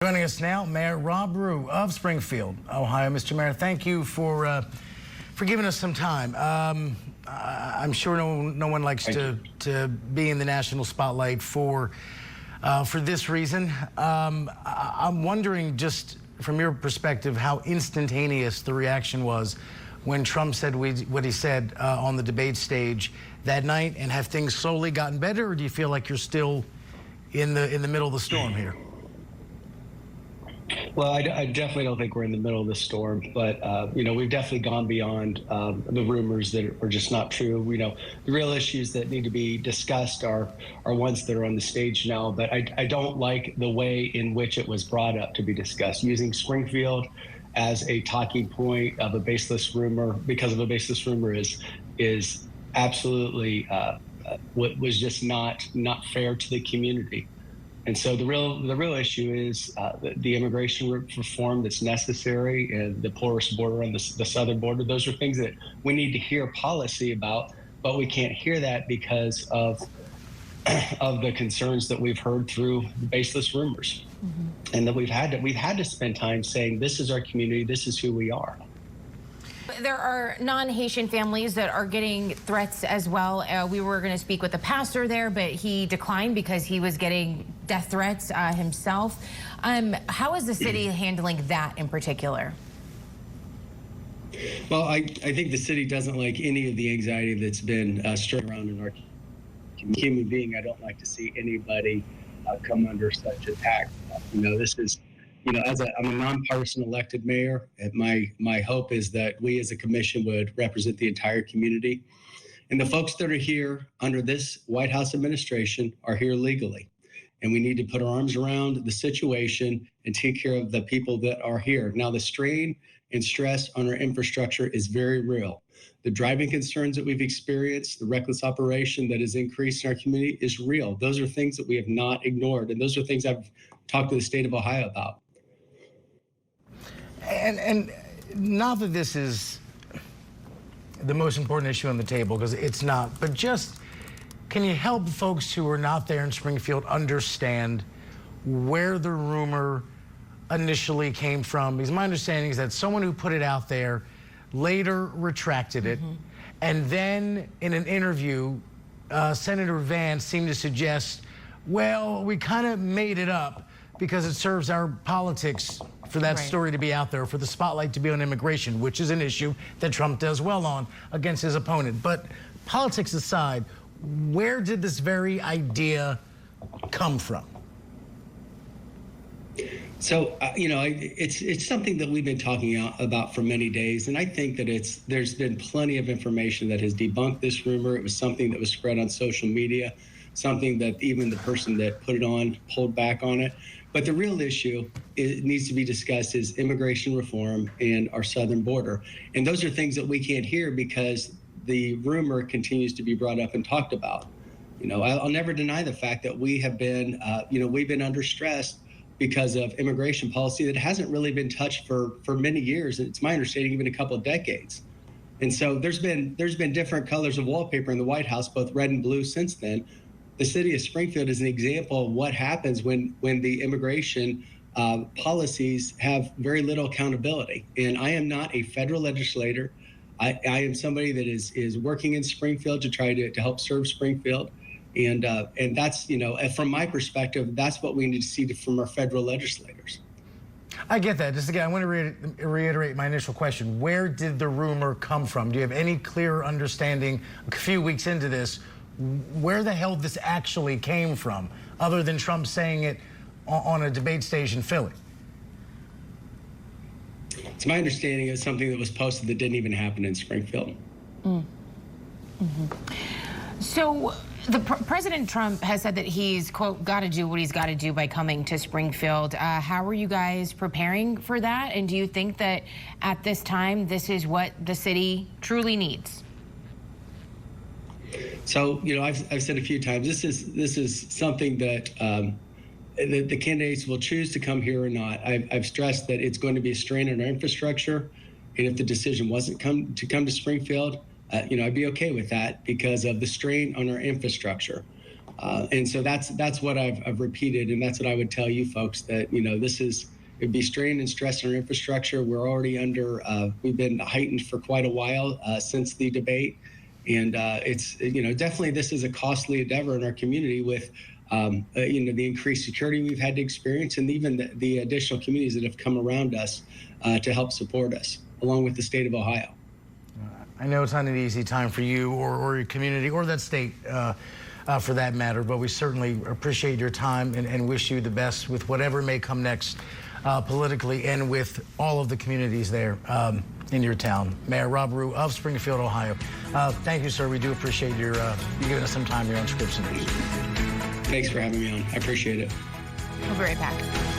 Joining us now, Mayor Rob Rue of Springfield, Ohio. Mr. Mayor, thank you for giving us some time. I'm sure no one likes to be in the national spotlight for this reason. I'm wondering, just from your perspective, how instantaneous the reaction was when Trump said what he said on the debate stage that night, and have things slowly gotten better, or do you feel like you're still in the middle of the storm here? Well, I definitely don't think we're in the middle of the storm, but we've definitely gone beyond the rumors that are just not true. The real issues that need to be discussed are ones that are on the stage now. But I don't like the way in which it was brought up to be discussed, using Springfield as a talking point of a baseless rumor because of a baseless rumor is absolutely was just not fair to the community. And so the real issue is the immigration reform that's necessary, and the porous border on the southern border. Those are things that we need to hear policy about, but we can't hear that because of the concerns that we've heard through baseless rumors, and that we've had to spend time saying this is our community, this is who we are. There are non-Haitian families that are getting threats as well. We were going to speak with the pastor there, but he declined because he was getting death threats himself. How is the city handling that in particular? Well, I think the city doesn't like any of the anxiety that's been stirred around in our human being. I don't like to see anybody come under such attack. This is. I'm a nonpartisan elected mayor, and my hope is that we as a commission would represent the entire community. And the folks that are here under this White House administration are here legally. And we need to put our arms around the situation and take care of the people that are here. Now, the strain and stress on our infrastructure is very real. The driving concerns that we've experienced, the reckless operation that has increased in our community is real. Those are things that we have not ignored. And those are things I've talked to the state of Ohio about. And not that this is the most important issue on the table, because it's not, but just can you help folks who are not there in Springfield understand where the rumor initially came from? Because my understanding is that someone who put it out there later retracted it. And then in an interview, Senator Vance seemed to suggest, well, we kind of made it up because it serves our politics for that story to be out there, for the spotlight to be on immigration, which is an issue that Trump does well on against his opponent. But politics aside, where did this very idea come from? So, it's something that we've been talking about for many days, and I think that there's been plenty of information that has debunked this rumor. It was something that was spread on social media, something that even the person that put it on pulled back on it. But the real issue needs to be discussed is immigration reform and our southern border. And those are things that we can't hear because the rumor continues to be brought up and talked about. I'll never deny the fact that we have been, we've been under stress because of immigration policy that hasn't really been touched for many years. It's my understanding, even a couple of decades. And so there's been different colors of wallpaper in the White House, both red and blue, since then. The city of Springfield is an example of what happens when the immigration policies have very little accountability. And I am not a federal legislator. I am somebody that is working in Springfield to try to help serve Springfield. And that's, from my perspective, that's what we need to see from our federal legislators. I get that. Just again, I want to reiterate my initial question. Where did the rumor come from? Do you have any clear understanding a few weeks into this where the hell this actually came from, other than Trump saying it on a debate stage in Philly? It's my understanding it's something that was posted that didn't even happen in Springfield. So President Trump has said that he's, quote, got to do what he's got to do by coming to Springfield. How are you guys preparing for that? And do you think that at this time, this is what the city truly needs? So, I've said a few times, this is something that the candidates will choose to come here or not. I've stressed that it's going to be a strain on our infrastructure, and if the decision wasn't to come to Springfield, I'd be okay with that because of the strain on our infrastructure. And so that's what I've repeated, and that's what I would tell you folks, that, you know, it'd be strain and stress on our infrastructure. We're already we've been heightened for quite a while since the debate. And it's, you know, definitely this is a costly endeavor in our community with, you know, the increased security we've had to experience, and even the additional communities that have come around us to help support us, along with the state of Ohio. I know it's not an easy time for you or your community or that state for that matter, but we certainly appreciate your time and wish you the best with whatever may come next politically and with all of the communities there in your town. Mayor Rob Rue of Springfield, Ohio. Thank you, sir. We do appreciate you giving us some time here on Scripps News. Thanks for having me on. I appreciate it. We'll be right back.